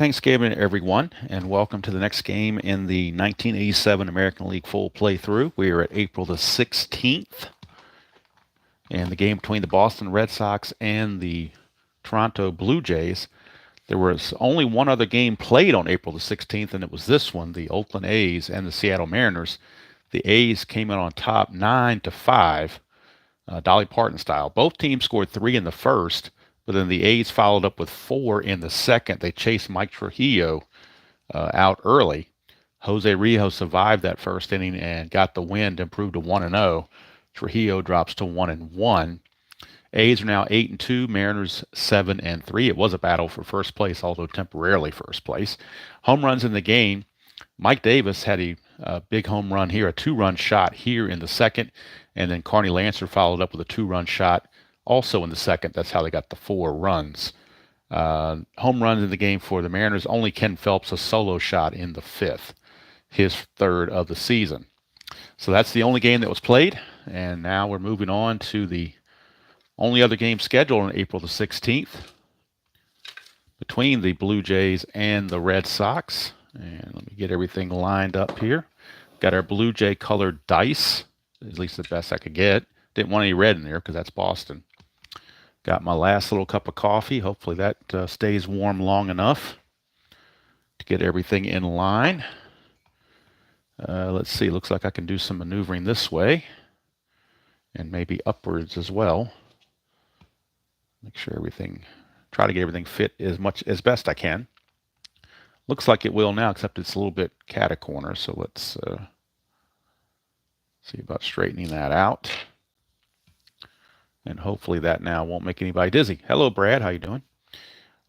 Thanksgiving, everyone, and welcome to the next game in the 1987 American League Full Playthrough. We are at April the 16th, and the game between the Boston Red Sox and the Toronto Blue Jays. There was only one other game played on April the 16th, and it was this one, the Oakland A's and the Seattle Mariners. The A's came in on top 9-5, Dolly Parton style. Both teams scored three in the first, but then the A's followed up with four in the second. They chased Mike Trujillo out early. Jose Rios survived that first inning and got the win to improve to 1-0. Trujillo drops to 1-1. A's are now 8-2, Mariners 7-3. It was a battle for first place, although temporarily first place. Home runs in the game. Mike Davis had a big home run here, a two-run shot here in the second, and then Carney Lancer followed up with a two-run shot also in the second. That's how they got the 4 runs. Home runs in the game for the Mariners, only Ken Phelps a solo shot in the fifth, his third of the season. So that's the only game that was played, and now we're moving on to the only other game scheduled on April the 16th between the Blue Jays and the Red Sox. And let me get everything lined up here. Got our Blue Jay colored dice, at least the best I could get. Didn't want any red in there because that's Boston. Got my last little cup of coffee. Hopefully that stays warm long enough to get everything in line. Let's see. Looks like I can do some maneuvering this way and maybe upwards as well. Make sure try to get everything fit as best I can. Looks like it will now, except it's a little bit catacorner. So let's see about straightening that out. And hopefully that now won't make anybody dizzy. Hello, Brad. How you doing?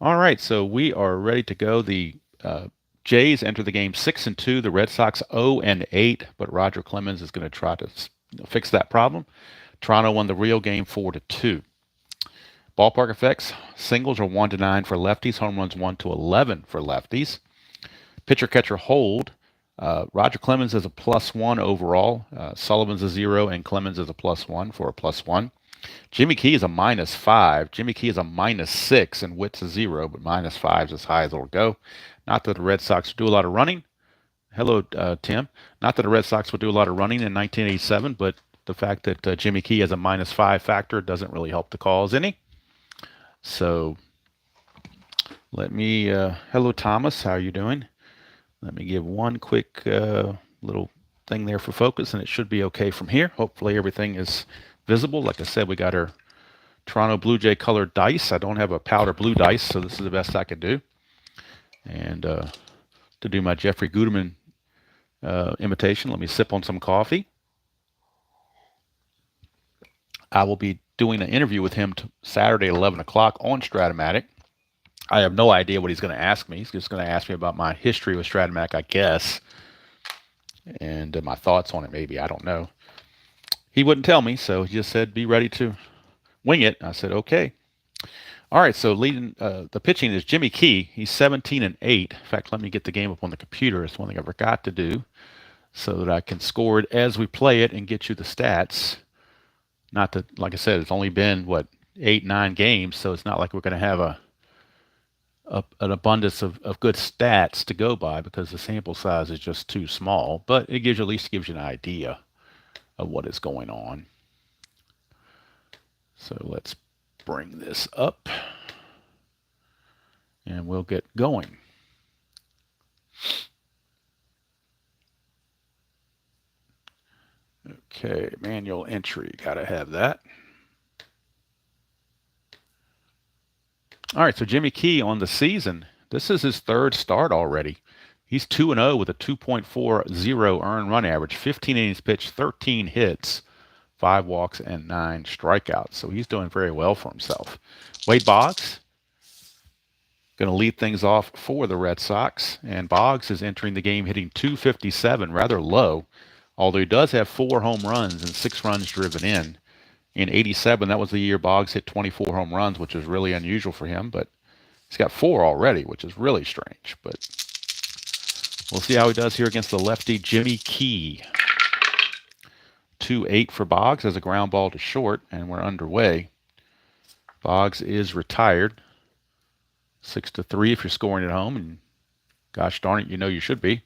All right, so we are ready to go. The Jays enter the game 6-2. The Red Sox 0-8, but Roger Clemens is going to try to fix that problem. Toronto won the real game 4-2. Ballpark effects: singles are 1-9 for lefties, home runs 1-11 for lefties. Pitcher catcher hold: Roger Clemens is a +1 overall. Sullivan's a 0, and Clemens is a +1 for a +1. Jimmy Key is a -5. Jimmy Key is a -6, and Witt's a 0, but -5 is as high as it'll go. Not that the Red Sox do a lot of running. Hello, Tim. Not that the Red Sox would do a lot of running in 1987, but the fact that Jimmy Key has a -5 factor doesn't really help the cause any. So let me, hello, Thomas. How are you doing? Let me give one quick little thing there for focus, and it should be okay from here. Hopefully everything is visible. Like I said, we got our Toronto Blue Jay colored dice. I don't have a powder blue dice, so this is the best I can do. And to do my Jeffrey Guterman imitation, let me sip on some coffee. I will be doing an interview with him Saturday at 11 o'clock on Strat-O-Matic. I have no idea what he's going to ask me. He's just going to ask me about my history with Strat-O-Matic, I guess, and my thoughts on it, maybe. I don't know. He wouldn't tell me, so he just said, be ready to wing it. I said, okay. All right, so leading the pitching is Jimmy Key. He's 17-8. In fact, let me get the game up on the computer. It's one thing I forgot to do so that I can score it as we play it and get you the stats. Not that, like I said, it's only been, 8, 9 games, so it's not like we're going to have an abundance of good stats to go by because the sample size is just too small. But it at least gives you an idea of what is going on. So let's bring this up and we'll get going. Okay, manual entry, gotta have that. All right, so Jimmy Key on the season, this is his third start already. He's 2-0 with a 2.40 earned run average, 15 innings pitched, 13 hits, 5 walks, and 9 strikeouts. So he's doing very well for himself. Wade Boggs going to lead things off for the Red Sox, and Boggs is entering the game hitting .257, rather low, although he does have 4 home runs and 6 runs driven in. In 87, that was the year Boggs hit 24 home runs, which is really unusual for him, but he's got 4 already, which is really strange. But we'll see how he does here against the lefty Jimmy Key. 2-8 for Boggs as a ground ball to short, and we're underway. Boggs is retired. 6-3 if you're scoring at home, and gosh darn it, you know you should be.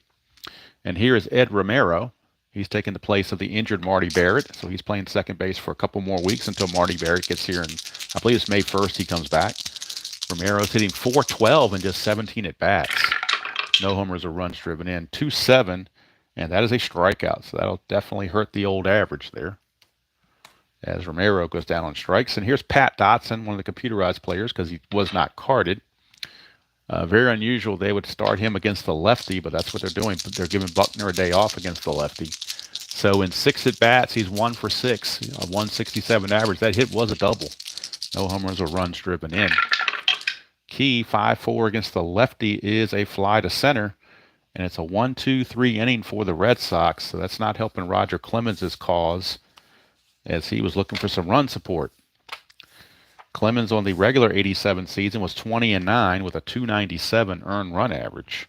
And here is Ed Romero. He's taking the place of the injured Marty Barrett, so he's playing second base for a couple more weeks until Marty Barrett gets here, and I believe it's May 1st he comes back. Romero's hitting .412 in just 17 at-bats. No homers or runs driven in. 2-7, and that is a strikeout, so that'll definitely hurt the old average there as Romero goes down on strikes. And here's Pat Dotson, one of the computerized players, because he was not carded. Very unusual they would start him against the lefty, but that's what they're doing. They're giving Buckner a day off against the lefty. So in 6 at-bats, he's 1 for 6, a 167 average. That hit was a double. No homers or runs driven in. Key 5-4 against the lefty is a fly to center, and it's a 1-2-3 inning for the Red Sox, so that's not helping Roger Clemens' cause as he was looking for some run support. Clemens on the regular 87 season was 20-9 with a 297 earned run average.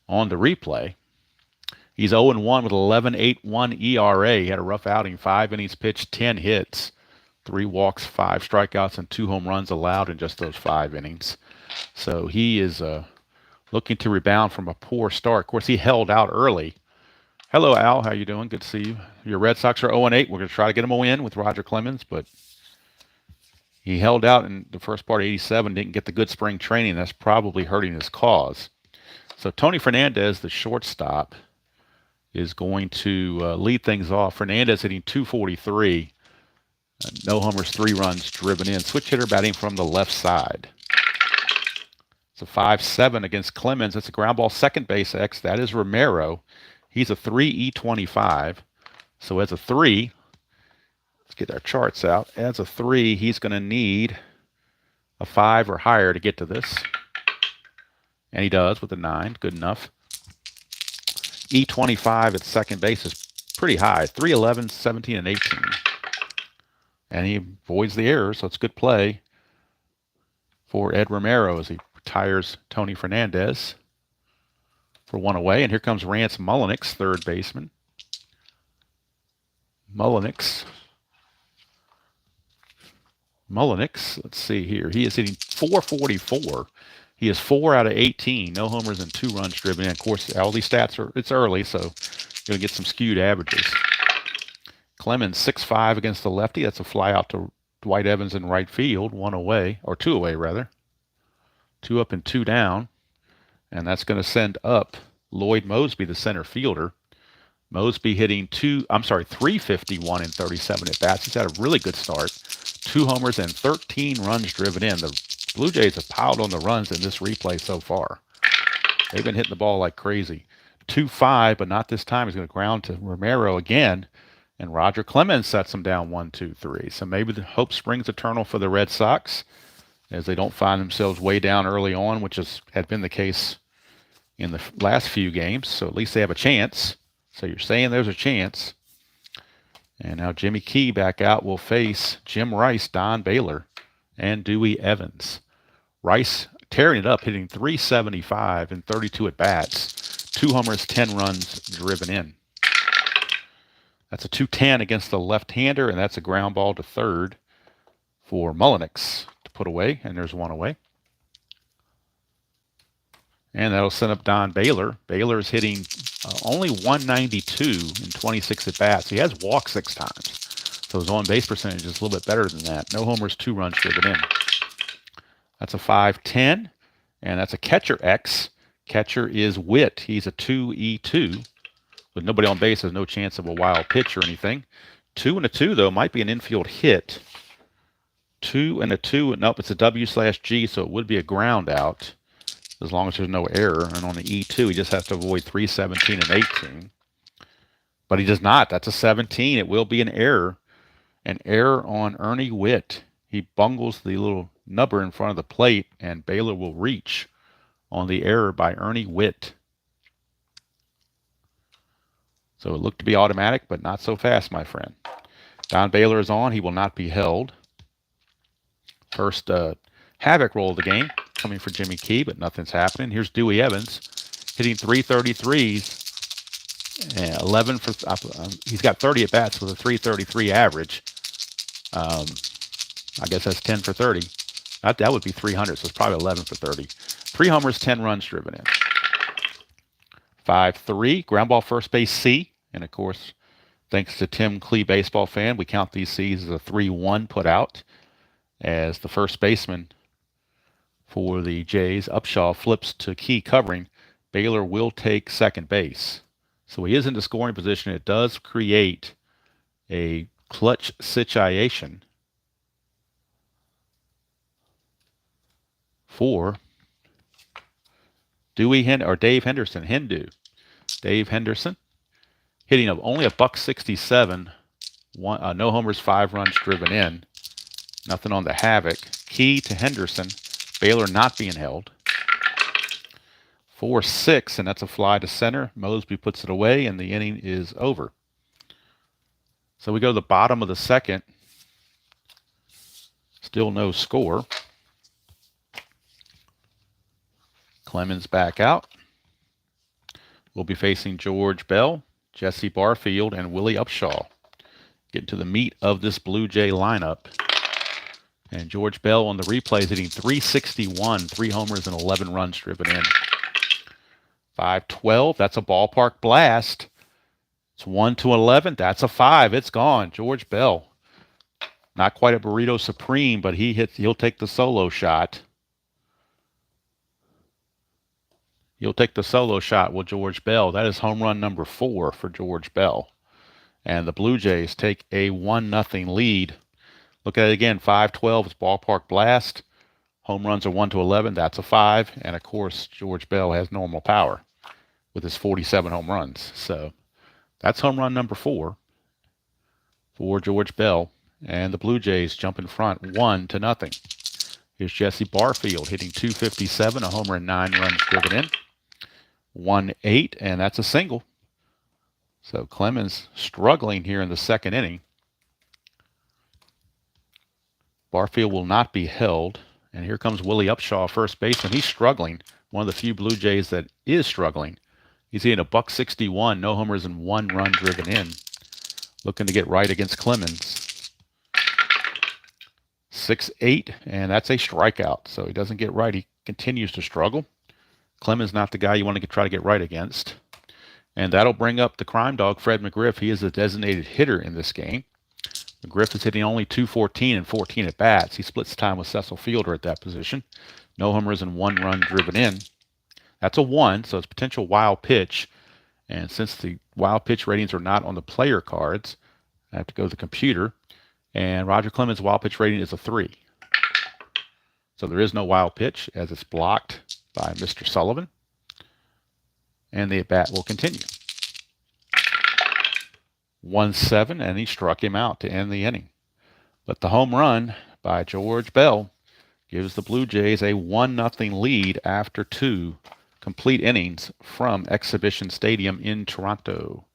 On the replay, he's 0-1 with 11.81 ERA. He had a rough outing, 5 innings pitched, 10 hits, 3 walks, 5 strikeouts, and 2 home runs allowed in just those 5 innings. So he is looking to rebound from a poor start. Of course, he held out early. Hello, Al. How you doing? Good to see you. Your Red Sox are 0-8. We're going to try to get him a win with Roger Clemens, but he held out in the first part of 87, didn't get the good spring training. That's probably hurting his cause. So Tony Fernandez, the shortstop, is going to lead things off. Fernandez hitting .243. No homers, 3 runs driven in. Switch hitter batting from the left side. It's a 5-7 against Clemens. It's a ground ball second base X. That is Romero. He's a 3E25. So as a 3, let's get our charts out. As a 3, he's going to need a 5 or higher to get to this. And he does with a 9. Good enough. E25 at second base is pretty high. 3-11, 17, and 18. And he avoids the error, so it's good play for Ed Romero as he retires Tony Fernandez for 1 away. And here comes Rance Mullenix, third baseman. Mullenix, let's see here. He is hitting .444. He is 4 out of 18. No homers and 2 runs driven in. Of course, all these stats it's early, so you're going to get some skewed averages. Clemens 6-5 against the lefty. That's a fly out to Dwight Evans in right field, 1 away, or 2 away rather. 2 up and 2 down. And that's going to send up Lloyd Mosby, the center fielder. Mosby hitting 351 in 37 at-bats. He's had a really good start. 2 homers and 13 runs driven in. The Blue Jays have piled on the runs in this replay so far. They've been hitting the ball like crazy. 2-5, but not this time. He's going to ground to Romero again. And Roger Clemens sets him down 1-2-3. So maybe the hope springs eternal for the Red Sox as they don't find themselves way down early on, which had been the case in the last few games. So at least they have a chance. So you're saying there's a chance. And now Jimmy Key back out will face Jim Rice, Don Baylor, and Dewey Evans. Rice tearing it up, hitting .375 in 32 at-bats. 2 homers, 10 runs driven in. That's a .210 against the left-hander, and that's a ground ball to third for Mullenix to put away, and there's 1 away. And that'll send up Don Baylor. Baylor is hitting only .192 in 26 at-bats. He has walked 6 times, so his on-base percentage is a little bit better than that. No homers, 2 runs driven in. That's a 5-10, and that's a catcher X. Catcher is Witt. He's a 2E2. With nobody on base, there's no chance of a wild pitch or anything. 2 and a 2, though, might be an infield hit. 2 and a 2. Nope, it's a W/G, so it would be a ground out as long as there's no error. And on the E2, he just has to avoid 3, 17, and 18. But he does not. That's a 17. It will be an error. An error on Ernie Witt. He bungles the little nubber in front of the plate, and Baylor will reach on the error by Ernie Witt. So it looked to be automatic, but not so fast, my friend. Don Baylor is on. He will not be held. First havoc roll of the game coming for Jimmy Key, but nothing's happening. Here's Dewey Evans hitting .333s. 11 for he's got 30 at bats with a .333 average. I guess that's 10 for 30. That would be 300, so it's probably 11 for 30. 3 homers, 10 runs driven in. 5-3, ground ball first base C. And of course, thanks to Tim Klee, baseball fan, we count these C's as a 3-1 put out as the first baseman for the Jays, Upshaw, flips to Key covering. Baylor will take second base. So he is in the scoring position. It does create a clutch situation for Dave Henderson. Dave Henderson hitting of only $167, no homers, 5 runs driven in. Nothing on the havoc. Key to Henderson. Baylor not being held. 4-6, and that's a fly to center. Mosby puts it away, and the inning is over. So we go to the bottom of the second. Still no score. Clemens back out. We'll be facing George Bell, Jesse Barfield, and Willie Upshaw. Getting to the meat of this Blue Jay lineup. And George Bell on the replays hitting .361, 3 homers and 11 runs driven in. 5-12, that's a ballpark blast. It's 1-11, that's a 5. It's gone. George Bell. Not quite a burrito supreme, but he'll take the solo shot. He'll take the solo shot with George Bell. That is home run number 4 for George Bell. And the Blue Jays take a 1-0 lead. Look at it again, 5-12 is ballpark blast. Home runs are 1-11, that's a 5. And of course, George Bell has normal power with his 47 home runs. So that's home run number 4 for George Bell. And the Blue Jays jump in front 1-0. Here's Jesse Barfield hitting .257, a homer and 9 runs driven in. 1-8, and that's a single. So Clemens struggling here in the second inning. Barfield will not be held. And here comes Willie Upshaw, first baseman. He's struggling. One of the few Blue Jays that is struggling. He's hitting a .161, no homers and 1 run driven in. Looking to get right against Clemens. 6-8, and that's a strikeout. So he doesn't get right. He continues to struggle. Clemens not the guy you want to try to get right against. And that'll bring up the crime dog, Fred McGriff. He is a designated hitter in this game. McGriff is hitting only .214 and 14 at bats. He splits time with Cecil Fielder at that position. No homers and 1 run driven in. That's a 1, so it's potential wild pitch. And since the wild pitch ratings are not on the player cards, I have to go to the computer. And Roger Clemens' wild pitch rating is a 3. So there is no wild pitch as it's blocked by Mr. Sullivan. And the at-bat will continue. 1-7, and he struck him out to end the inning. But the home run by George Bell gives the Blue Jays a 1-0 lead after 2 complete innings from Exhibition Stadium in Toronto.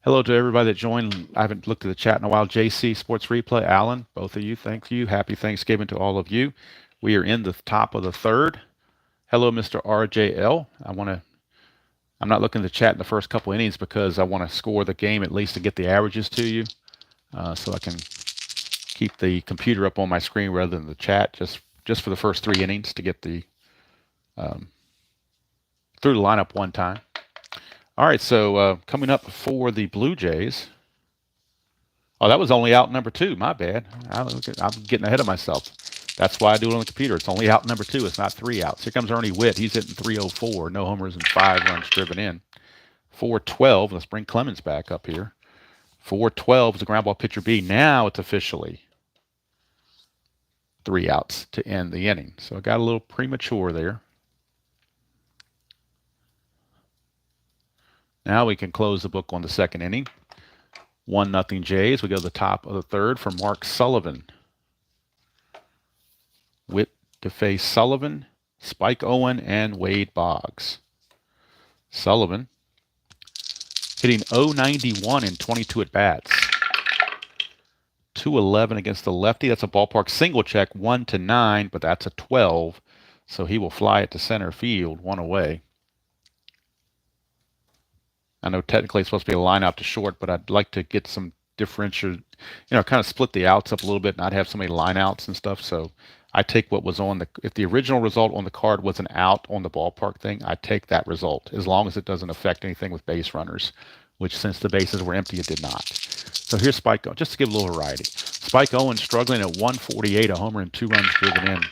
Hello to everybody that joined. I haven't looked at the chat in a while. JC Sports Replay, Alan, both of you, thank you. Happy Thanksgiving to all of you. We are in the top of the third. Hello, Mr. RJL. I'm not looking at the chat in the first couple innings because I want to score the game at least to get the averages to you, so I can keep the computer up on my screen rather than the chat just for the first 3 innings to get the through the lineup one time. All right, so coming up for the Blue Jays. Oh, that was only out number 2. My bad. I'm getting ahead of myself. That's why I do it on the computer. It's only out number 2. It's not 3 outs. Here comes Ernie Witt. He's hitting .304. No homers and 5 runs driven in. 4-12. Let's bring Clemens back up here. 4-12 is the ground ball pitcher B. Now it's officially 3 outs to end the inning. So I got a little premature there. Now we can close the book on the second inning. 1-0 Jays. We go to the top of the third for Mark Sullivan. Witt to face Sullivan, Spike Owen, and Wade Boggs. Sullivan hitting .091 in 22 at-bats. 211 against the lefty. That's a ballpark single check, 1-9, but that's a 12. So he will fly it to center field, 1 away. I know technically it's supposed to be a line out to short, but I'd like to get some differentiate, kind of split the outs up a little bit, not have so many line outs and stuff. So I take what was on if the original result on the card was an out on the ballpark thing, I take that result as long as it doesn't affect anything with base runners, which since the bases were empty, it did not. So here's Spike Owen, just to give a little variety. Spike Owen struggling at 148, a homer and 2 runs driven in.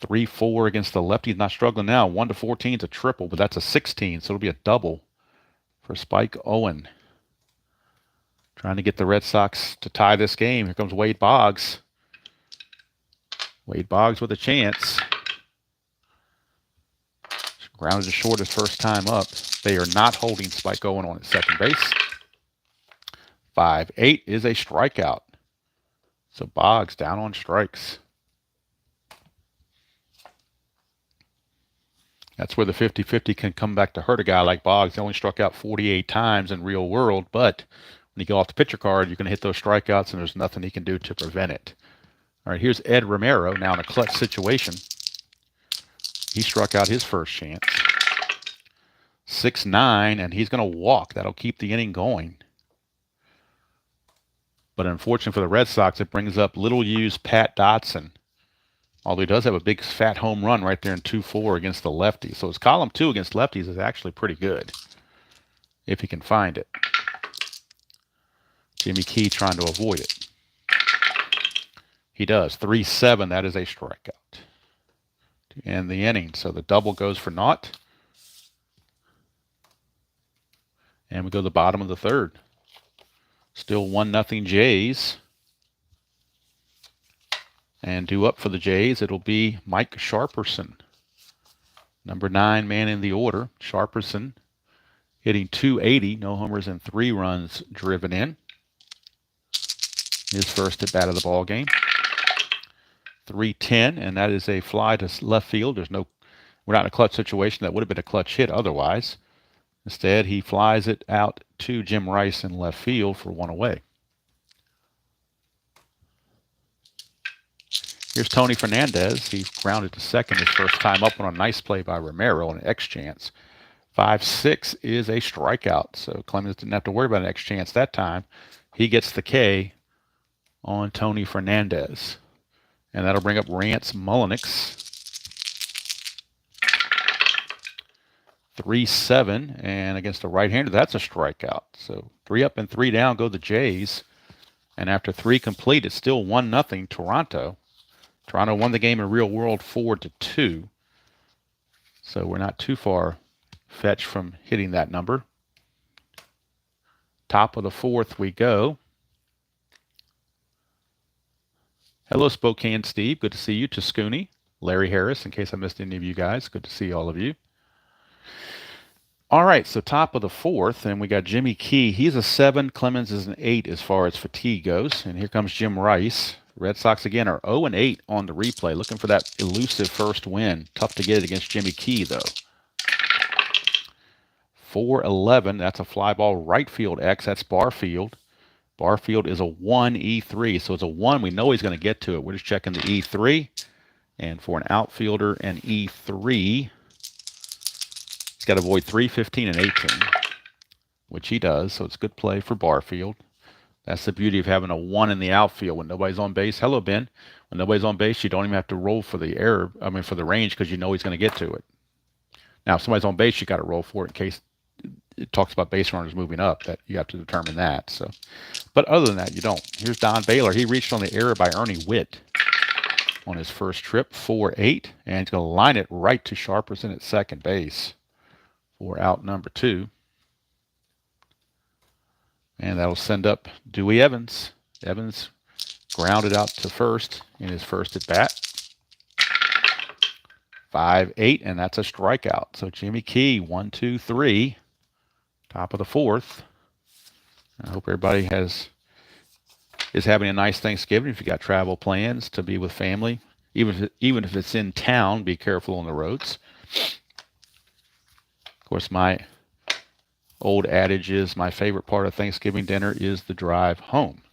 3-4 against the lefty. He's not struggling now. 1-14 is a triple, but that's a 16, so it'll be a double for Spike Owen. Trying to get the Red Sox to tie this game. Here comes Wade Boggs. Wade Boggs with a chance. Grounded to short his first time up. They are not holding Spike Owen on at second base. 5-8 is a strikeout. So Boggs down on strikes. That's where the 50-50 can come back to hurt a guy like Boggs. He only struck out 48 times in real world, but when you go off the pitcher card, you're going to hit those strikeouts, and there's nothing he can do to prevent it. All right, here's Ed Romero, now in a clutch situation. He struck out his first chance. 6-9, and he's going to walk. That'll keep the inning going. But unfortunately for the Red Sox, it brings up little-used Pat Dotson. Although he does have a big fat home run right there in 2-4 against the lefty. So his column 2 against lefties is actually pretty good, if he can find it. Jimmy Key trying to avoid it. He does. 3-7, that is a strikeout to end the inning. So the double goes for naught. And we go to the bottom of the third. Still 1-0 Jays. And due up for the Jays, it'll be Mike Sharperson. Number 9 man in the order. Sharperson hitting .280. No homers and 3 runs driven in. His first at bat of the ball game. 3-10, and that is a fly to left field. We're not in a clutch situation. That would have been a clutch hit otherwise. Instead, he flies it out to Jim Rice in left field for 1 away. Here's Tony Fernandez. He grounded to second his first time up on a nice play by Romero on an X chance. 5-6 is a strikeout, so Clemens didn't have to worry about an X chance that time. He gets the K on Tony Fernandez. And that'll bring up Rance Mullenix. 3-7, and against a right-hander, that's a strikeout. So 3 up and 3 down go the Jays. And after 3 complete, it's still 1-0 Toronto. Toronto won the game in real world 4-2. So we're not too far fetched from hitting that number. Top of the 4th we go. Hello, Spokane Steve. Good to see you. Tuscany. Larry Harris, in case I missed any of you guys. Good to see all of you. All right, so top of the 4th, and we got Jimmy Key. He's a 7. Clemens is an 8 as far as fatigue goes. And here comes Jim Rice. Red Sox, again, are 0-8 on the replay, looking for that elusive first win. Tough to get it against Jimmy Key, though. 4-11, that's a fly ball right field X. That's Barfield. Barfield is a 1 E3, so it's a 1. We know he's going to get to it. We're just checking the E3. And for an outfielder, an E3, he's got to avoid 3, 15, and 18, which he does, so it's good play for Barfield. That's the beauty of having a 1 in the outfield when nobody's on base. Hello, Ben. When nobody's on base, you don't even have to roll for the for the range, because you know he's going to get to it. Now, if somebody's on base, you got to roll for it in case it talks about base runners moving up. That you have to determine that. So, but other than that, you don't. Here's Don Baylor. He reached on the error by Ernie Witt on his first trip, 4-8, and he's going to line it right to Sharperson at second base for out number 2. And that'll send up Dewey Evans. Evans grounded out to first in his first at bat. 5-8, and that's a strikeout. So Jimmy Key, 1, 2, 3, top of the 4th. I hope everybody is having a nice Thanksgiving. If you got travel plans to be with family, even if it's in town, be careful on the roads. Of course, my old adage is my favorite part of Thanksgiving dinner is the drive home,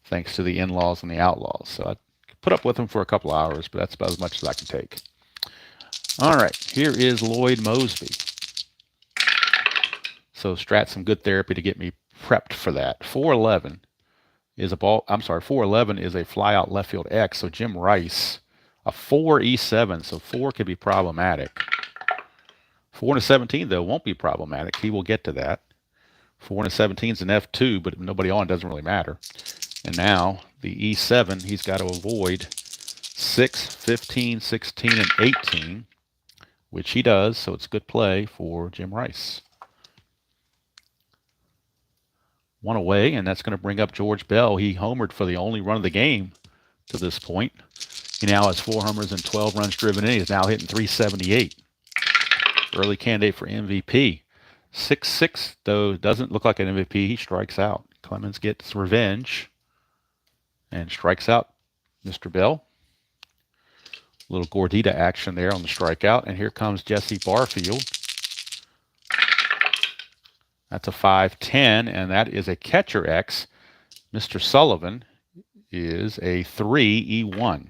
thanks to the in-laws and the outlaws. So I put up with them for a couple of hours, but that's about as much as I can take. All right, here is Lloyd Mosby. So Strat, some good therapy to get me prepped for that. 411 is a ball. I'm sorry, 411 is a fly out left field X. So Jim Rice, a 4E7. So 4 could be problematic. 4 and a 17 though won't be problematic. He will get to that. 4 and a 17 is an F2, but nobody on doesn't really matter. And now the E7, he's got to avoid 6, 15, 16, and 18, which he does. So it's a good play for Jim Rice. One away, and that's going to bring up George Bell. He homered for the only run of the game to this point. He now has 4 homers and 12 runs driven in. He's now hitting 378. Early candidate for MVP. 6-6, though, doesn't look like an MVP. He strikes out. Clemens gets revenge and strikes out Mr. Bell. A little Gordita action there on the strikeout. And here comes Jesse Barfield. That's a 5-10, and that is a catcher X. Mr. Sullivan is a 3E1.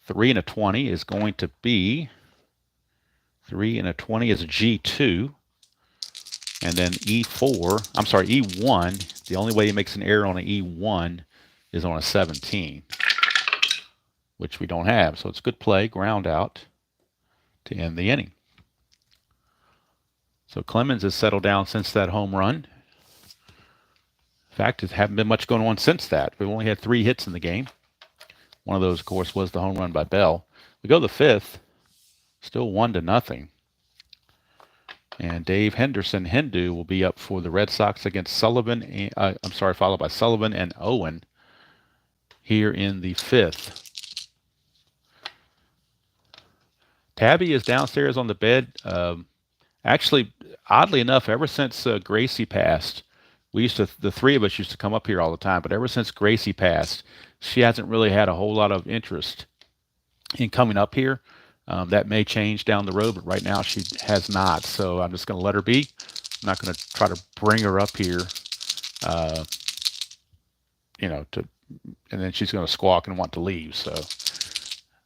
3 and a 20 is going to be 3 and a 20 is a G2. And then E4, I'm sorry, E1, the only way he makes an error on an E1 is on a 17, which we don't have. So it's a good play, ground out to end the inning. So Clemens has settled down since that home run. In fact, it hasn't been much going on since that. We've only had 3 hits in the game. One of those, of course, was the home run by Bell. We go to the 5th, still 1-0. And Dave Henderson, Hindu, will be up for the Red Sox against Sullivan. Followed by Sullivan and Owen here in the 5th. Tabby is downstairs on the bed. Actually, oddly enough, ever since Gracie passed, the 3 of us used to come up here all the time, but ever since Gracie passed, she hasn't really had a whole lot of interest in coming up here. That may change down the road, but right now she has not. So I'm just going to let her be. I'm not going to try to bring her up here, and then she's going to squawk and want to leave. So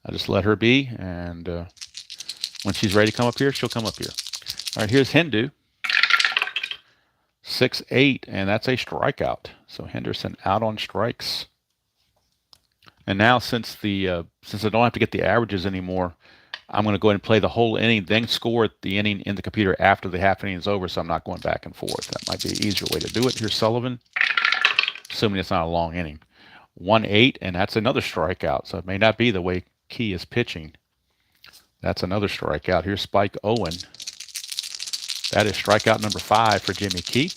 I just let her be, and when she's ready to come up here, she'll come up here. All right, here's Hindu. 6-8, and that's a strikeout. So Henderson out on strikes. And now since I don't have to get the averages anymore, I'm going to go ahead and play the whole inning, then score the inning in the computer after the half inning is over, so I'm not going back and forth. That might be an easier way to do it. Here's Sullivan, assuming it's not a long inning. 1-8, and that's another strikeout. So it may not be the way Key is pitching. That's another strikeout. Here's Spike Owen. That is strikeout number 5 for Jimmy Key.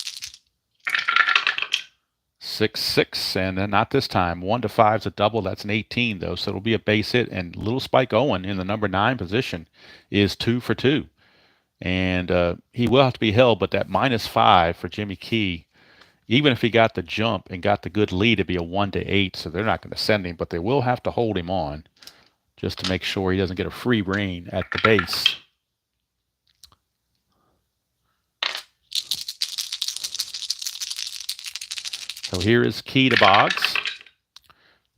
6-6, and then not this time. 1-5 is a double. That's an 18, though, so it'll be a base hit. And little Spike Owen in the number 9 position is 2 for 2. And he will have to be held, but that -5 for Jimmy Key, even if he got the jump and got the good lead, it'd be a 1-8, so they're not going to send him, but they will have to hold him on just to make sure he doesn't get a free rein at the base. So here is Key to Boggs.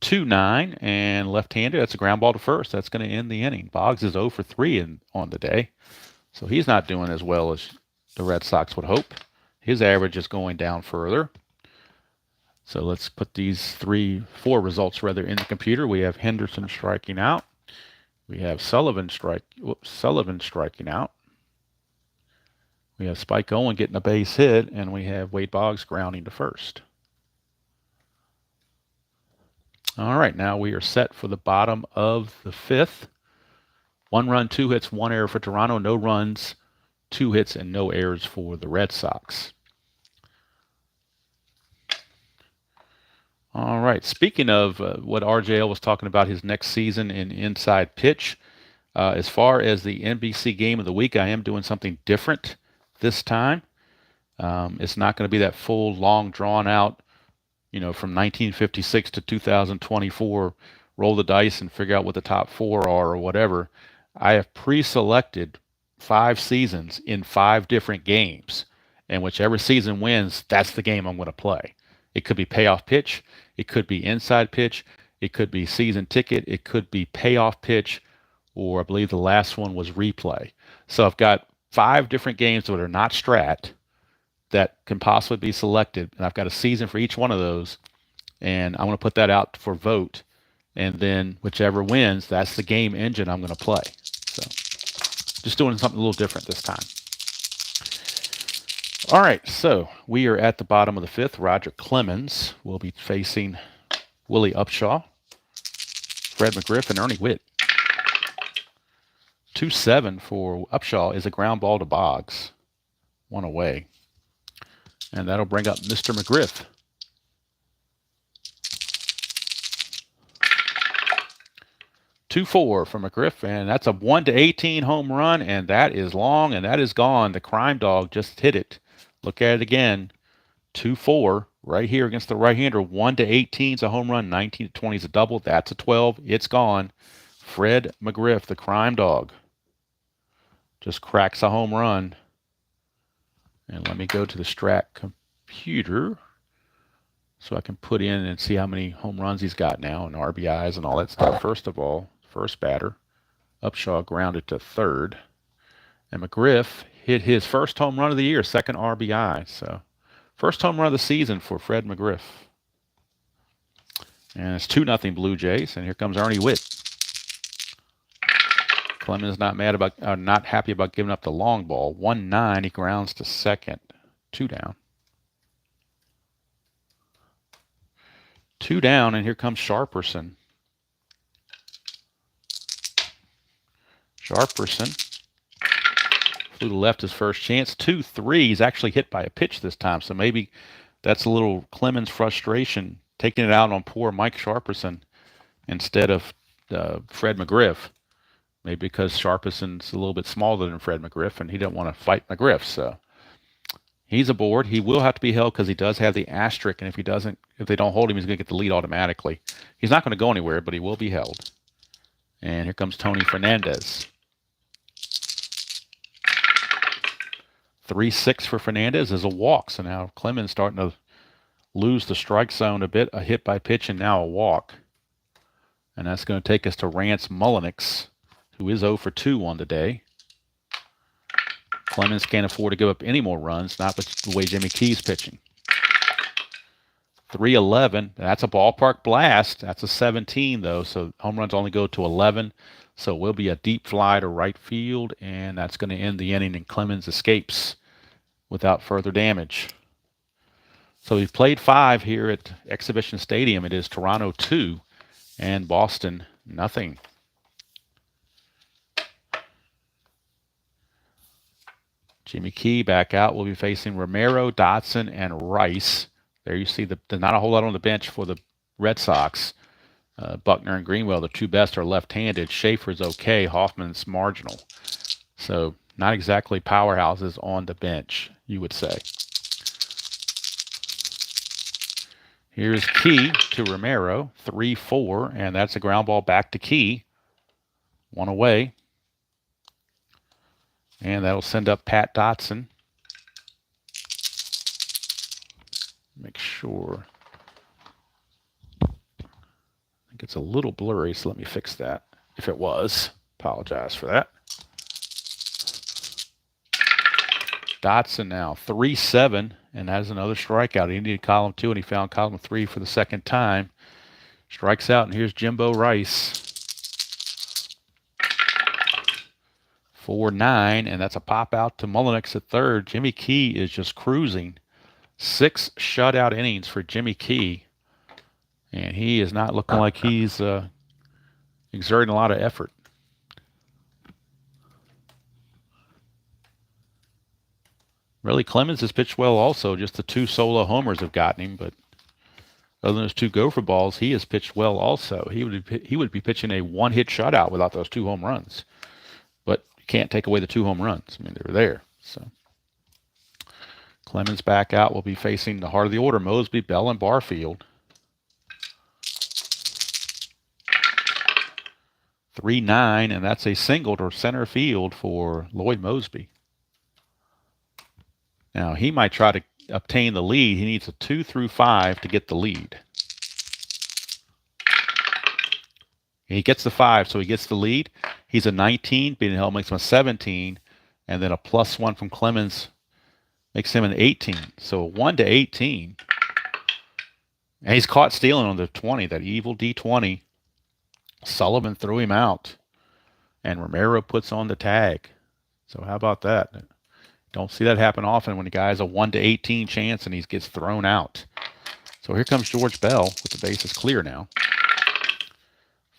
2-9 and left-handed. That's a ground ball to first. That's going to end the inning. Boggs is 0 for 3 on the day. So he's not doing as well as the Red Sox would hope. His average is going down further. So let's put these 4 results rather in the computer. We have Henderson striking out. We have Sullivan striking out. We have Spike Owen getting a base hit, and we have Wade Boggs grounding to first. All right, now we are set for the bottom of the 5th. 1 run, 2 hits, 1 error for Toronto. No runs, 2 hits, and no errors for the Red Sox. All right, speaking of what RJL was talking about his next season in Inside Pitch, as far as the NBC Game of the Week, I am doing something different this time. It's not going to be that full, long, drawn-out, from 1956 to 2024, roll the dice and figure out what the top 4 are or whatever. I have pre-selected 5 seasons in 5 different games, and whichever season wins, that's the game I'm going to play. It could be payoff pitch, it could be inside pitch, it could be season ticket, it could be payoff pitch, or I believe the last one was replay. So I've got 5 different games that are not Strat that can possibly be selected. And I've got a season for each one of those. And I'm going to put that out for vote. And then whichever wins, that's the game engine I'm going to play. So just doing something a little different this time. All right, so we are at the bottom of the fifth. Roger Clemens will be facing Willie Upshaw, Fred McGriff, and Ernie Witt. 2-7 for Upshaw is a ground ball to Boggs. One away. And that'll bring up Mr. McGriff. 2-4 for McGriff, and that's a 1-18 home run, and that is long, and that is gone. The crime dog just hit it. Look at it again. 2-4 right here against the right-hander. 1-18 is a home run. 19-20 is a double. That's a 12. It's gone. Fred McGriff, the crime dog, just cracks a home run. And let me go to the Strat computer so I can put in and see how many home runs he's got now and RBIs and all that stuff. First of all, first batter, Upshaw grounded to third. And McGriff hit his first home run of the year, second RBI. So first home run of the season for Fred McGriff. And it's 2-0 Blue Jays. And here comes Ernie Witt. Clemens not happy about giving up the long ball. 1-9, he grounds to second. 2 down. 2 down, and here comes Sharperson. Sharperson flew to left his first chance. 2-3. He's actually hit by a pitch this time, so maybe that's a little Clemens frustration, taking it out on poor Mike Sharperson instead of Fred McGriff. Maybe because Sharperson's a little bit smaller than Fred McGriff, and he didn't want to fight McGriff, so he's aboard. He will have to be held because he does have the asterisk, and if they don't hold him, he's going to get the lead automatically. He's not going to go anywhere, but he will be held. And here comes Tony Fernandez. 3-6 for Fernandez is a walk. So now Clemens starting to lose the strike zone a bit. A hit by pitch and now a walk. And that's going to take us to Rance Mullenix, who is 0 for 2 on the day. Clemens can't afford to give up any more runs, not with the way Jimmy Key's pitching. 3-11. That's a ballpark blast. That's a 17, though, so home runs only go to 11. So it will be a deep fly to right field, and that's going to end the inning, and Clemens escapes without further damage. So we've played 5 here at Exhibition Stadium. It is Toronto 2 and Boston nothing. Jimmy Key back out. We'll be facing Romero, Dotson, and Rice. There you see there's not a whole lot on the bench for the Red Sox. Buckner and Greenwell, the two best, are left-handed. Schaefer's okay. Hoffman's marginal. So not exactly powerhouses on the bench, you would say. Here's Key to Romero, 3-4, and that's a ground ball back to Key. 1 away. And that'll send up Pat Dotson. Make sure. I think it's a little blurry, so let me fix that. If it was, apologize for that. Dotson now, 3-7, and that is another strikeout. He needed column 2, and he found column 3 for the second time. Strikes out, and here's Jimbo Rice. 4-9, and that's a pop out to Mullenix at third. Jimmy Key is just cruising. 6 shutout innings for Jimmy Key, and he is not looking like he's exerting a lot of effort. Really, Clemens has pitched well also. Just the 2 solo homers have gotten him, but other than those 2 gopher balls, he has pitched well also. He would be pitching a 1-hit shutout without those 2 home runs. But you can't take away the 2 home runs. I mean, they were there. So Clemens back out. Will be facing the heart of the order, Mosby, Bell, and Barfield. 3-9, and that's a single to center field for Lloyd Mosby. Now, he might try to obtain the lead. He needs a 2 through 5 to get the lead. He gets the 5, so he gets the lead. He's a 19, being held makes him a 17, and then a +1 from Clemens Makes him an 18. So 1 to 18. And he's caught stealing on the 20, that evil D20. Sullivan threw him out. And Romero puts on the tag. So how about that? Don't see that happen often when the guy has a 1 to 18 chance and he gets thrown out. So here comes George Bell with the bases clear now.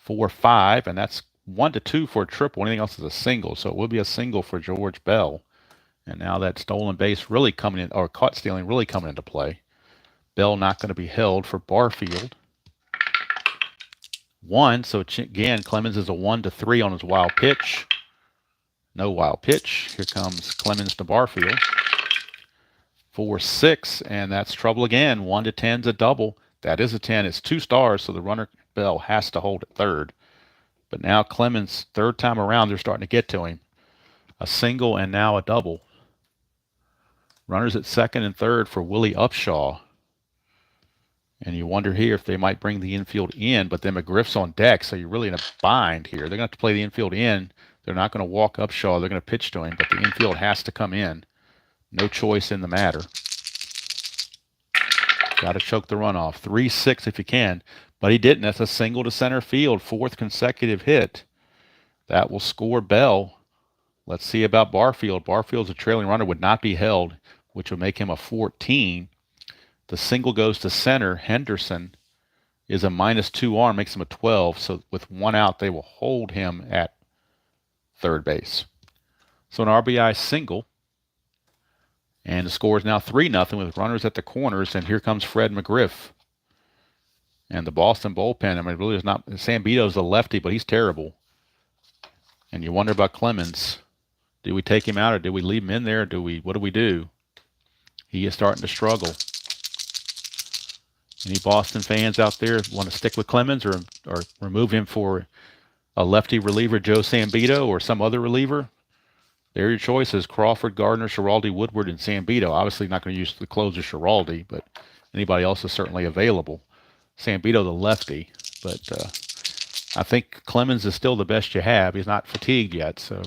4-5, and that's 1 to 2 for a triple. Anything else is a single. So it will be a single for George Bell. And now that stolen base really coming in, or caught stealing really coming into play. Bell not going to be held for Barfield. 1, so again, Clemens is a 1 to 3 on his wild pitch. No wild pitch. Here comes Clemens to Barfield. 4-6, and that's trouble again. 1 to 10's a double. That is a 10. It's 2 stars, so the runner Bell has to hold at third. But now Clemens, third time around, they're starting to get to him. A single and now a double. Runners at second and third for Willie Upshaw. And you wonder here if they might bring the infield in, but then McGriff's on deck, so you're really in a bind here. They're going to have to play the infield in. They're not going to walk Upshaw. They're going to pitch to him, but the infield has to come in. No choice in the matter. Got to choke the runoff. 3-6 if you can, but he didn't. That's a single to center field, 4th consecutive hit. That will score Bell. Let's see about Barfield. Barfield's a trailing runner, would not be held, which would make him a 14. The single goes to center. Henderson is a -2 arm, makes him a 12. So with 1 out, they will hold him at third base. So an RBI single. And the score is now 3-0 with runners at the corners. And here comes Fred McGriff. And the Boston bullpen, I mean, really is not. Sambito's a lefty, but he's terrible. And you wonder about Clemens. Do we take him out or do we leave him in there? What do we do? He is starting to struggle. Any Boston fans out there want to stick with Clemens or remove him for a lefty reliever, Joe Sambito, or some other reliever? There are your choices: Crawford, Gardner, Schiraldi, Woodward, and Sambito. Obviously not going to use the closer Schiraldi, but anybody else is certainly available. Sambito, the lefty, but I think Clemens is still the best you have. He's not fatigued yet, so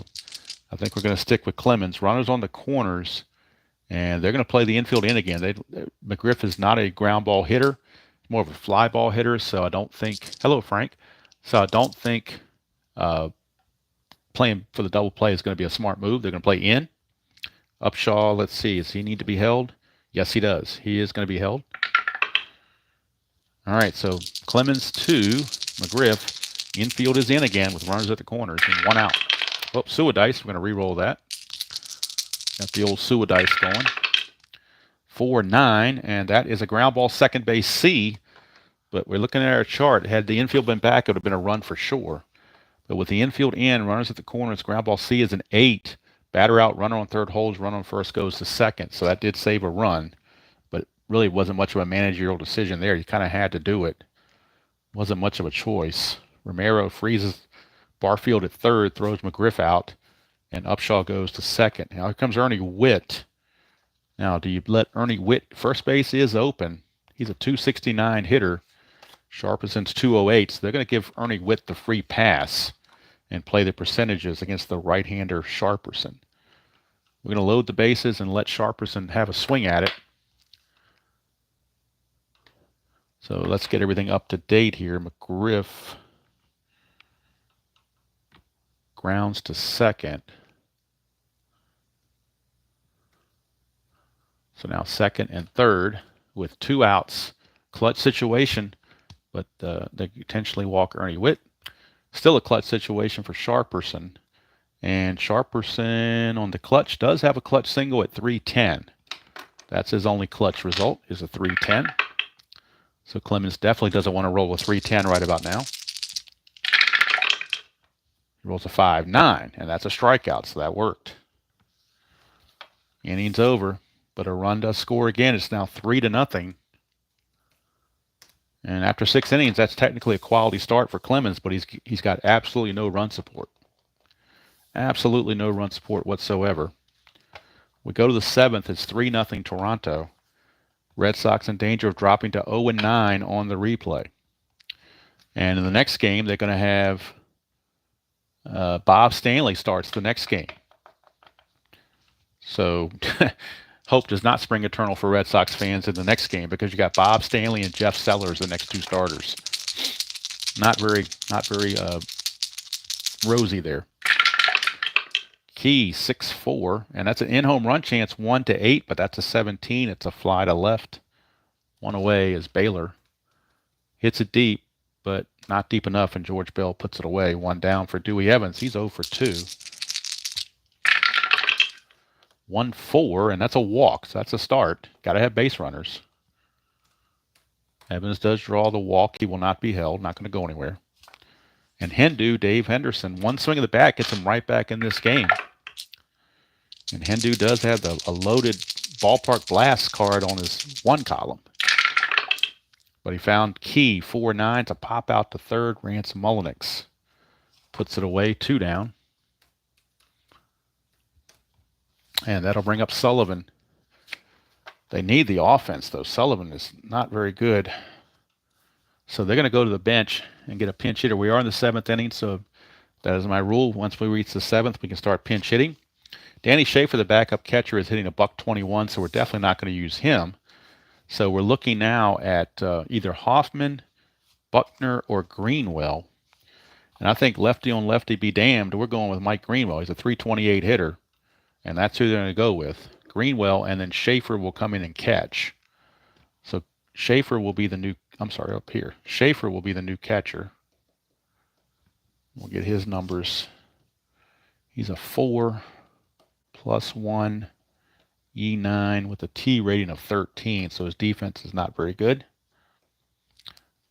I think we're going to stick with Clemens. Runners on the corners, and they're going to play the infield in again. McGriff is not a ground ball hitter, more of a fly ball hitter, so I don't think – hello, Frank. So I don't think playing for the double play is going to be a smart move. They're going to play in. Upshaw, let's see, does he need to be held? Yes, he does. He is going to be held. All right, so Clemens 2, McGriff. Infield is in again with runners at the corners and 1 out. Oh, Suadice, we're going to re-roll that. Got the old Suadice going. 4-9, and that is a ground ball, second base C. But we're looking at our chart. Had the infield been back, it would have been a run for sure. But with the infield in, runners at the corners, ground ball C is an 8. Batter out, runner on third holds, runner on first goes to second. So that did save a run. But really wasn't much of a managerial decision there. You kind of had to do it. Wasn't much of a choice. Romero freezes Barfield at third, throws McGriff out, and Upshaw goes to second. Now here comes Ernie Witt. Now, do you let Ernie Witt? First base is open. He's a 269 hitter. Sharperson's 208. So they're going to give Ernie Witt the free pass and play the percentages against the right-hander Sharperson. We're going to load the bases and let Sharperson have a swing at it. So let's get everything up to date here. McGriff grounds to second. So now second and third with 2 outs. Clutch situation, but they potentially walk Ernie Witt. Still a clutch situation for Sharperson. And Sharperson on the clutch does have a clutch single at 310. That's his only clutch result, is a 310. So Clemens definitely doesn't want to roll a 310 right about now. He rolls a 5-9, and that's a strikeout, so that worked. Innings over, but a run does score again. It's now 3-0. And after 6 innings, that's technically a quality start for Clemens, but he's got absolutely no run support. Absolutely no run support whatsoever. We go to the 7th. It's 3-0 Toronto. Red Sox in danger of dropping to 0-9 on the replay. And in the next game, they're going to have Bob Stanley starts the next game. So hope does not spring eternal for Red Sox fans in the next game, because you got Bob Stanley and Jeff Sellers, the next two starters. Not very rosy there. Key 6-4, and that's an in-home run chance 1-8, but that's a 17. It's a fly to left. One away as Baylor hits it deep, but not deep enough, and George Bell puts it away. One down for Dewey Evans. He's 0 for 2. 1-4, and that's a walk, so that's a start. Got to have base runners. Evans does draw the walk. He will not be held. Not going to go anywhere. And Hendu, Dave Henderson, one swing of the bat gets him right back in this game. And Hendu does have a loaded ballpark blast card on his one column. But he found Key 4-9 to pop out to third. Rance Mullenix puts it away, 2 down. And that'll bring up Sullivan. They need the offense, though. Sullivan is not very good. So they're going to go to the bench and get a pinch hitter. We are in the 7th inning, so that is my rule. Once we reach the 7th, we can start pinch hitting. Danny Schaefer, the backup catcher, is hitting a $121, so we're definitely not going to use him. So we're looking now at either Hoffman, Buckner, or Greenwell. And I think lefty on lefty be damned. We're going with Mike Greenwell. He's a .328 hitter, and that's who they're going to go with. Greenwell, and then Schaefer will come in and catch. So Schaefer will be the new, up here. Schaefer will be the new catcher. We'll get his numbers. He's a 4+1 E9 with a T rating of 13, so his defense is not very good.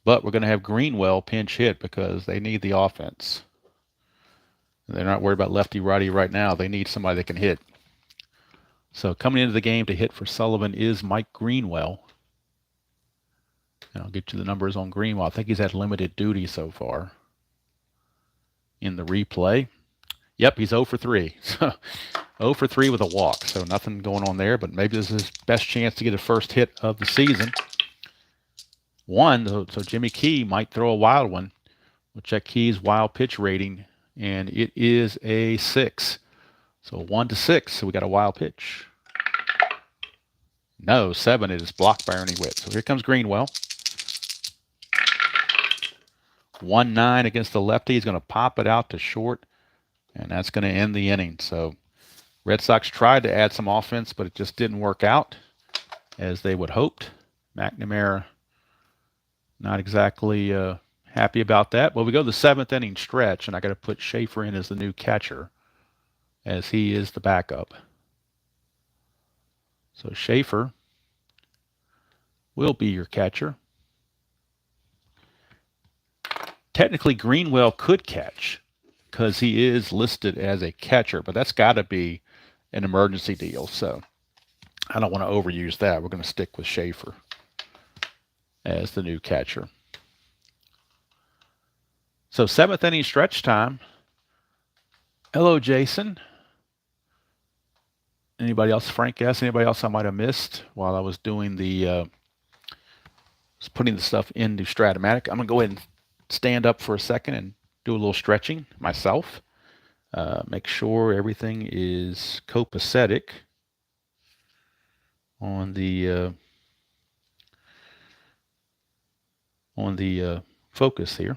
But we're going to have Greenwell pinch hit because they need the offense. They're not worried about lefty-righty right now. They need somebody that can hit. So coming into the game to hit for Sullivan is Mike Greenwell. And I'll get you the numbers on Greenwell. I think he's had limited duty so far in the replay. Yep, he's 0 for 3. So 0 for 3 with a walk. So nothing going on there, but maybe this is his best chance to get a first hit of the season. So Jimmy Key might throw a wild one. We'll check Key's wild pitch rating, and it is a 6. So 1-6, so we got a wild pitch. No, 7. It is blocked by Ernie Witt. So here comes Greenwell. 1-9 against the lefty. He's going to pop it out to short, and that's going to end the inning. So Red Sox tried to add some offense, but it just didn't work out as they would hoped. McNamara not exactly happy about that. Well, we go to the 7th inning stretch, and I got to put Schaefer in as the new catcher, as he is the backup. So Schaefer will be your catcher. Technically, Greenwell could catch because he is listed as a catcher, but that's got to be an emergency deal. So I don't want to overuse that. We're going to stick with Schaefer as the new catcher. So 7th inning stretch time. Hello, Jason. Anybody else? Frank S. Anybody else I might have missed while I was doing the putting the stuff into Strat-O-Matic? I'm going to go ahead and stand up for a second and do a little stretching myself. Make sure everything is copacetic on the focus here.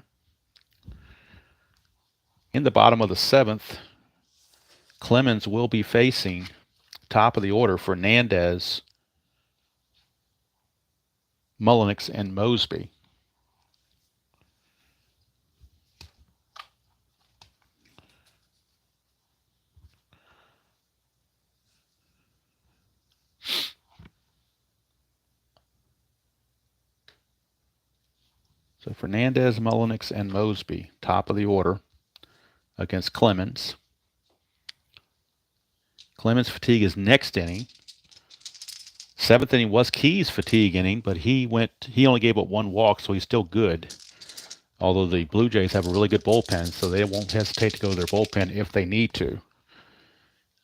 In the bottom of the 7th, Clemens will be facing top of the order Fernandez, Mullenix, and Mosby. So Fernandez, Mullenix, and Mosby, top of the order against Clemens. Clemens' fatigue is next inning. 7th inning was Key's fatigue inning, but he only gave up 1 walk, so he's still good. Although the Blue Jays have a really good bullpen, so they won't hesitate to go to their bullpen if they need to.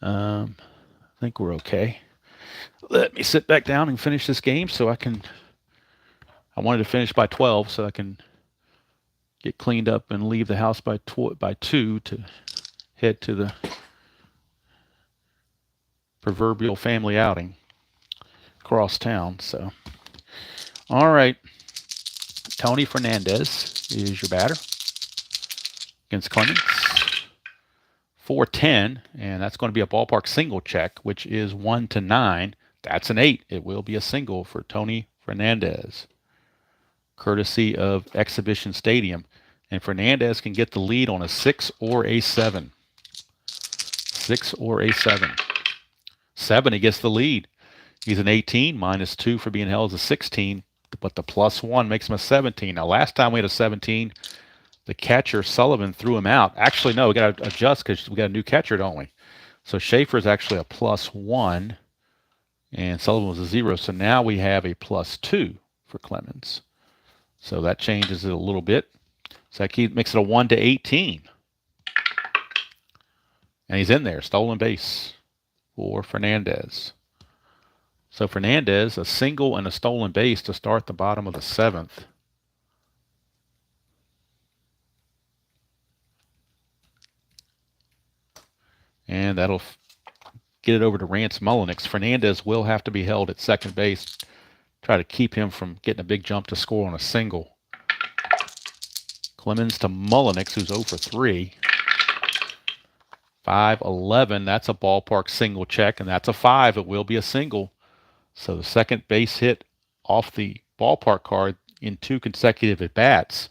I think we're okay. Let me sit back down and finish this game so I wanted to finish by 12 so I can get cleaned up and leave the house by 2 to head to the proverbial family outing. across town. So, all right. Tony Fernandez is your batter against Clemens. 4-10, and that's going to be a ballpark single check, which is 1-9. That's an 8. It will be a single for Tony Fernandez, courtesy of Exhibition Stadium. And Fernandez can get the lead on a 6 or a 7. 6 or a 7. 7, he gets the lead. He's an 18, -2 for being held as a 16, but the +1 makes him a 17. Now, last time we had a 17, the catcher, Sullivan, threw him out. Actually, no, we got to adjust because we got a new catcher, don't we? So Schaefer is actually a +1, and Sullivan was a 0. So now we have a +2 for Clemens. So that changes it a little bit. So that makes it a 1-18. And he's in there, stolen base for Fernandez. So Fernandez, a single and a stolen base to start the bottom of the 7th. And that'll get it over to Rance Mullenix. Fernandez will have to be held at second base. Try to keep him from getting a big jump to score on a single. Clemens to Mullenix, who's 0 for 3. 5-11, that's a ballpark single check, and that's a 5. It will be a single. So the second base hit off the ballpark card in 2 consecutive at-bats.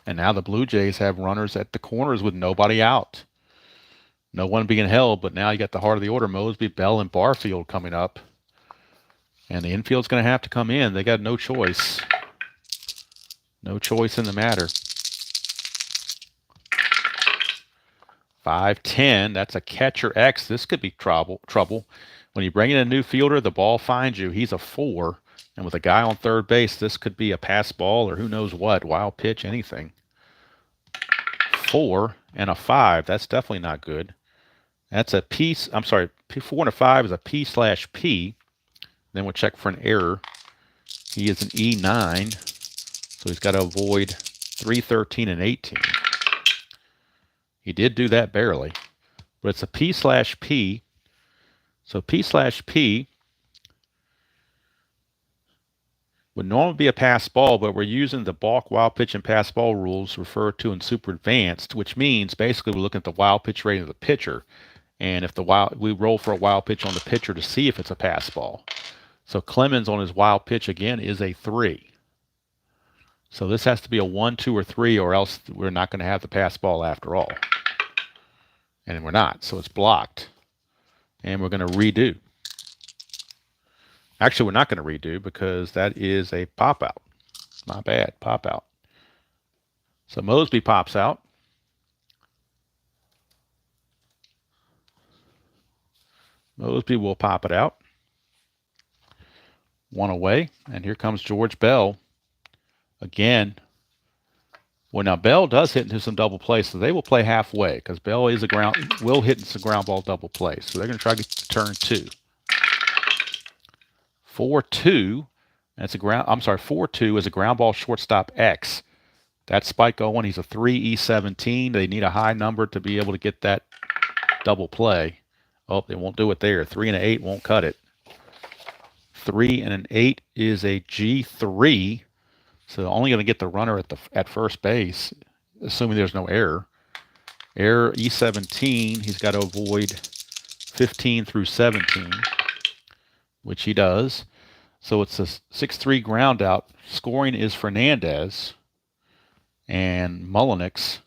And now the Blue Jays have runners at the corners with nobody out. No one being held, but now you got the heart of the order, Mosby, Bell, and Barfield coming up. And the infield's going to have to come in. They got no choice. No choice in the matter. 5-10, that's a catcher X. This could be trouble. When you bring in a new fielder, the ball finds you. He's a 4. And with a guy on third base, this could be a pass ball or who knows what, wild pitch, anything. 4 and a 5. That's definitely not good. That's a piece. I'm sorry, 4 and a 5 is a P/P. Then we'll check for an error. He is an E9, so he's got to avoid 3, 13, and 18. He did do that barely, but it's a P/P. So P/P would normally be a pass ball, but we're using the balk, wild pitch, and pass ball rules referred to in super advanced, which means basically we're looking at the wild pitch rating of the pitcher. And if we roll for a wild pitch on the pitcher to see if it's a pass ball. So Clemens on his wild pitch again is a 3. So this has to be a 1, 2, or 3, or else we're not going to have the pass ball after all. And we're not, so it's blocked. And we're going to redo. Actually, we're not going to redo because that is a pop out. My bad, pop out. So Mosby pops out. Mosby will pop it out. 1 away, and here comes George Bell. Again. Well, now Bell does hit into some double plays, so they will play halfway because Bell will hit into some ground ball double plays. So they're going to try to get to turn 2. 4-2. That's a 4-2 is a ground ball shortstop X. That's Spike Owen. He's a 3E17. They need a high number to be able to get that double play. Oh, they won't do it there. 3 and an 8 won't cut it. 3 and an 8 is a G3. So only going to get the runner at first base, assuming there's no error. Error E17, he's got to avoid 15 through 17, which he does. So it's a 6-3 ground out. Scoring is Fernandez, and Mullenix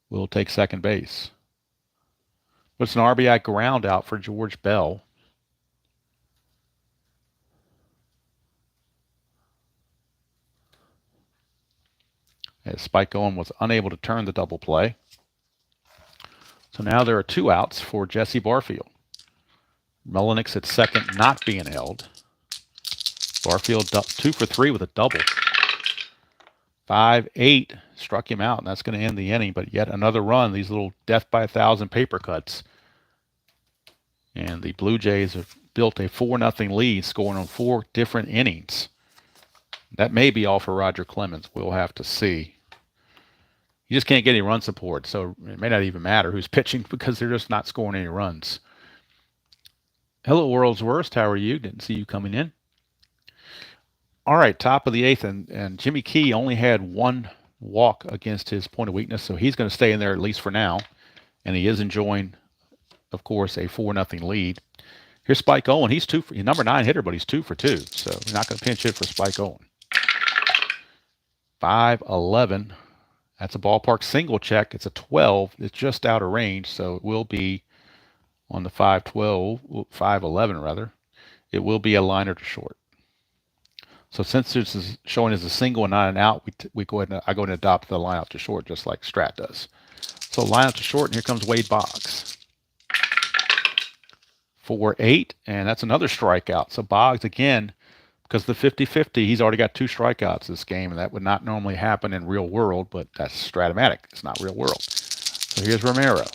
will take second base. But it's an RBI ground out for George Bell. As Spike Owen was unable to turn the double play. So now there are 2 outs for Jesse Barfield. Mullenix at second, not being held. Barfield 2 for 3 with a double. 5-8 struck him out, and that's going to end the inning. But yet another run, these little death by 1,000 paper cuts. And the Blue Jays have built a 4-0 lead, scoring on 4 different innings. That may be all for Roger Clemens. We'll have to see. You just can't get any run support, so it may not even matter who's pitching because they're just not scoring any runs. Hello, World's Worst. How are you? Didn't see you coming in. All right, top of the eighth, and Jimmy Key only had one walk against his point of weakness, so he's going to stay in there at least for now. And he is enjoying, of course, a 4-0 lead. Here's Spike Owen. He's number 9 hitter, but he's 2 for 2, so you're not going to pinch hit for Spike Owen. 5-11. That's a ballpark single check. It's a 12. It's just out of range, so it will be on the 5-11 rather. It will be a liner to short. So since this is showing as a single and not an out, I go ahead and adopt the line out to short just like Strat does. So line out to short, and here comes Wade Boggs. 4-8, and that's another strikeout. So Boggs, again, because the 50-50, he's already got 2 strikeouts this game, and that would not normally happen in real world, but that's Strat-O-Matic. It's not real world. So here's Romero.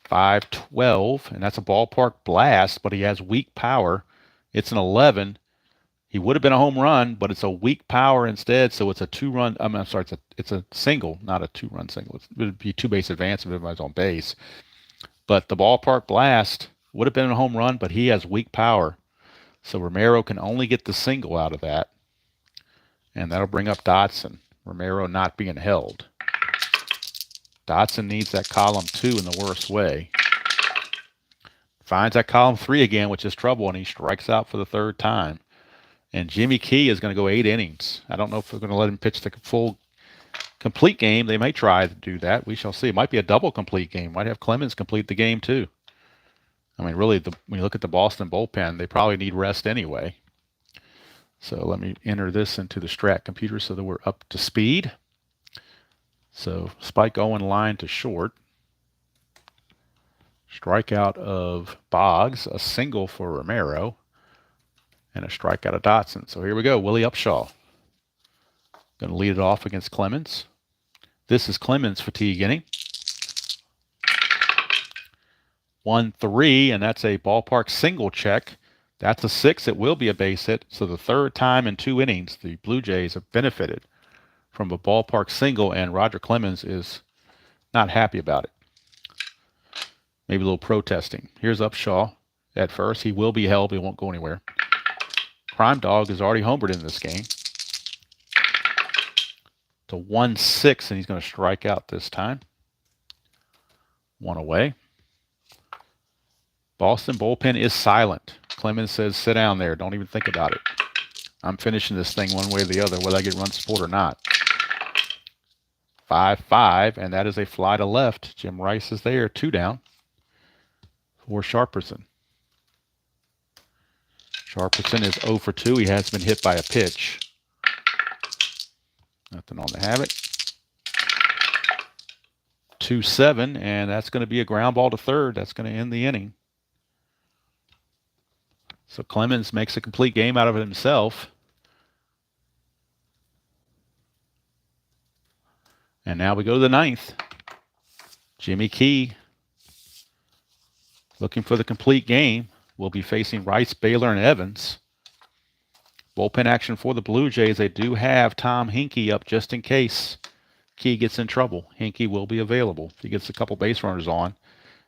5-12, and that's a ballpark blast, but he has weak power. It's an 11. He would have been a home run, but it's a weak power instead, so it's a 2-run. I'm sorry, it's a single, not a 2-run single. It would be 2-base advance if everybody's on base. But the ballpark blast would have been a home run, but he has weak power. So Romero can only get the single out of that. And that'll bring up Dotson. Romero not being held. Dotson needs that column 2 in the worst way. Finds that column 3 again, which is trouble, and he strikes out for the 3rd time. And Jimmy Key is going to go 8 innings. I don't know if we're going to let him pitch the full complete game. They may try to do that. We shall see. It might be a double complete game. Might have Clemens complete the game too. I mean, really, when you look at the Boston bullpen, they probably need rest anyway. So let me enter this into the Strat computer so that we're up to speed. So Spike Owen line to short. Strikeout of Boggs, a single for Romero, and a strikeout of Dotson. So here we go, Willie Upshaw. Going to lead it off against Clemens. This is Clemens' fatigue inning. 1-3, and that's a ballpark single check. That's a 6. It will be a base hit. So the 3rd time in 2 innings, the Blue Jays have benefited from a ballpark single, and Roger Clemens is not happy about it. Maybe a little protesting. Here's Upshaw at first. He will be held. He won't go anywhere. Crime Dog is already homered in this game. To 1-6, and he's going to strike out this time. 1 away. Boston bullpen is silent. Clemens says, sit down there. Don't even think about it. I'm finishing this thing one way or the other, whether I get run support or not. 5-5, and that is a fly to left. Jim Rice is there, 2 down for Sharperson. Sharperson is 0 for 2. He has been hit by a pitch. Nothing on the habit. 2-7, and that's going to be a ground ball to third. That's going to end the inning. So Clemens makes a complete game out of it himself. And now we go to the 9th. Jimmy Key, looking for the complete game, will be facing Rice, Baylor, and Evans. Bullpen action for the Blue Jays. They do have Tom Hinkie up just in case Key gets in trouble. Hinkie will be available. If he gets a couple base runners on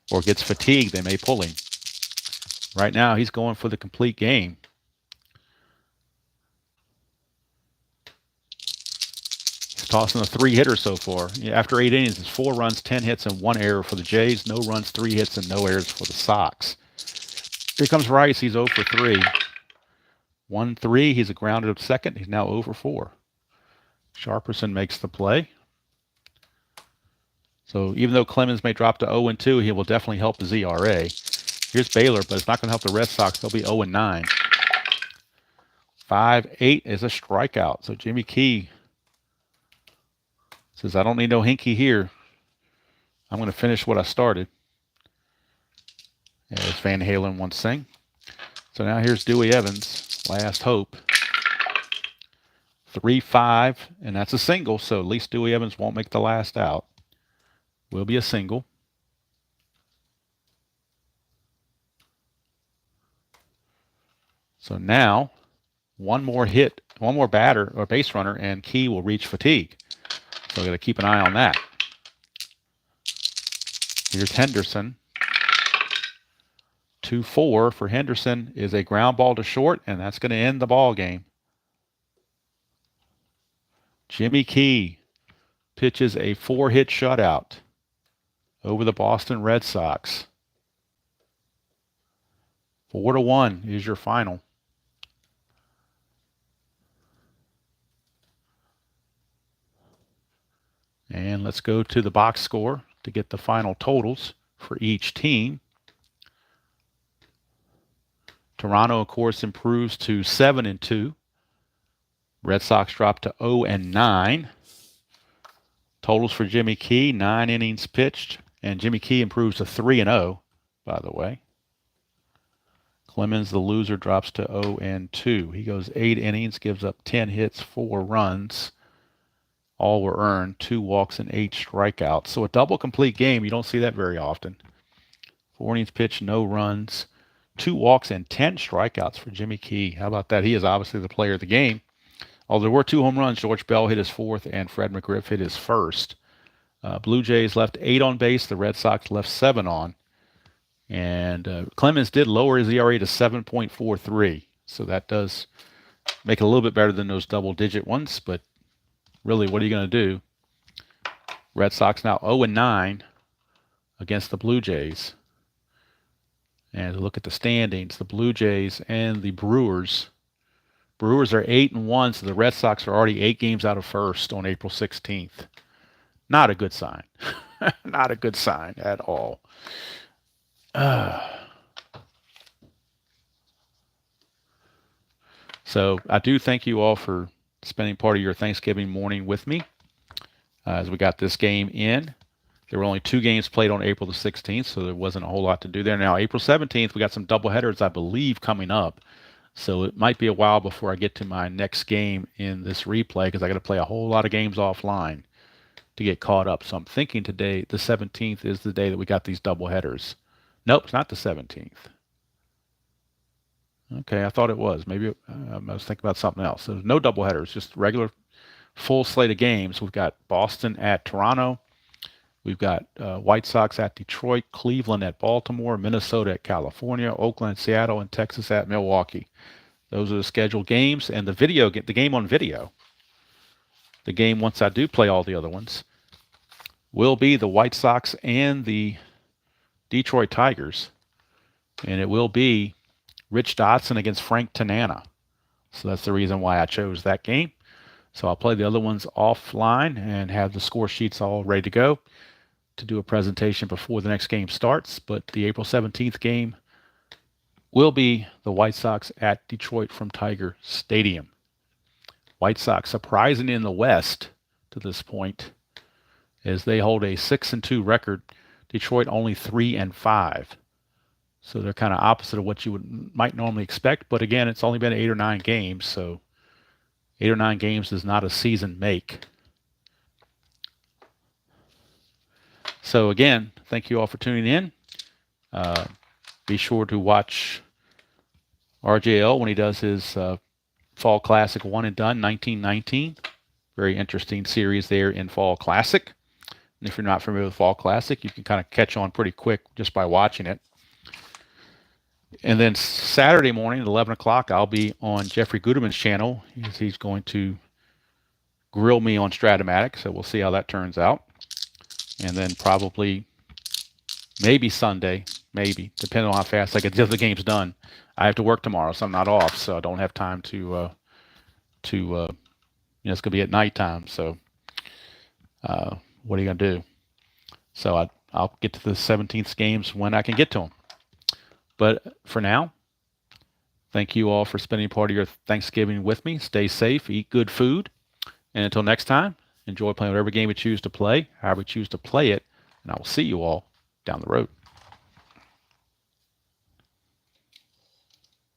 or gets fatigued, they may pull him. Right now, he's going for the complete game. He's tossing a 3-hitter so far. After 8 innings, it's 4 runs, 10 hits, and 1 error for the Jays. No runs, 3 hits, and no errors for the Sox. Here comes Rice. He's 0 for 3. 1-3. He's a grounded of second. He's now 0 for 4. Sharperson makes the play. So even though Clemens may drop to 0-2, he will definitely help his ERA. Here's Baylor, but it's not going to help the Red Sox. They'll be 0-9. 5-8 is a strikeout. So Jimmy Key says, I don't need no Hinkie here. I'm going to finish what I started. As Van Halen once sang. So now here's Dewey Evans, last hope. 3-5, and that's a single, so at least Dewey Evans won't make the last out. Will be a single. So now, one more hit, one more batter or base runner, and Key will reach fatigue. So we've got to keep an eye on that. Here's Henderson. 2-4 for Henderson is a ground ball to short, and that's going to end the ball game. Jimmy Key pitches a 4-hit shutout over the Boston Red Sox. 4-1 is your final. And let's go to the box score to get the final totals for each team. Toronto, of course, improves to 7-2. Red Sox drop to 0-9. Totals for Jimmy Key, 9 innings pitched. And Jimmy Key improves to 3-0, by the way. Clemens, the loser, drops to 0-2. He goes 8 innings, gives up 10 hits, 4 runs. All were earned, 2 walks and 8 strikeouts. So a double complete game, you don't see that very often. 4 innings pitched, no runs, 2 walks and 10 strikeouts for Jimmy Key. How about that? He is obviously the player of the game. Although there were 2 home runs, George Bell hit his 4th and Fred McGriff hit his 1st. Blue Jays left 8 on base. The Red Sox left 7 on. And Clemens did lower his ERA to 7.43. So that does make it a little bit better than those double-digit ones, but really, what are you going to do? Red Sox now 0-9 against the Blue Jays. And look at the standings, the Blue Jays and the Brewers. Brewers are 8-1, so the Red Sox are already 8 games out of first on April 16th. Not a good sign. Not a good sign at all. So I do thank you all for spending part of your Thanksgiving morning with me as we got this game in. There were only 2 games played on April the 16th, so there wasn't a whole lot to do there. Now, April 17th, we got some doubleheaders, I believe, coming up. So it might be a while before I get to my next game in this replay because I got to play a whole lot of games offline to get caught up. So I'm thinking today, the 17th, is the day that we got these doubleheaders. Nope, it's not the 17th. Okay, I thought it was. Maybe I was thinking about something else. So there's no doubleheaders, just regular full slate of games. We've got Boston at Toronto. We've got White Sox at Detroit, Cleveland at Baltimore, Minnesota at California, Oakland at Seattle, and Texas at Milwaukee. Those are the scheduled games. And the game on video, the game once I do play all the other ones, will be the White Sox and the Detroit Tigers. And it will be Rich Dotson against Frank Tanana. So that's the reason why I chose that game. So I'll play the other ones offline and have the score sheets all ready to go to do a presentation before the next game starts. But the April 17th game will be the White Sox at Detroit from Tiger Stadium. White Sox surprising in the West to this point as they hold a 6-2 record. Detroit only 3-5. So they're kind of opposite of what you might normally expect. But again, it's only been 8 or 9 games, so 8 or 9 games does not a season make. So again, thank you all for tuning in. Be sure to watch RJL when he does his Fall Classic One and Done 1919. Very interesting series there in Fall Classic. And if you're not familiar with Fall Classic, you can kind of catch on pretty quick just by watching it. And then Saturday morning at 11 o'clock, I'll be on Jeffrey Guterman's channel. He's going to grill me on Strat-O-Matic, so we'll see how that turns out. And then probably, maybe Sunday, maybe, depending on how fast I get the other games done. I have to work tomorrow, so I'm not off, so I don't have time to it's going to be at nighttime, so what are you going to do? So I'll get to the 17th games when I can get to them. But for now, thank you all for spending part of your Thanksgiving with me. Stay safe, eat good food, and until next time, enjoy playing whatever game you choose to play, however you choose to play it, and I will see you all down the road.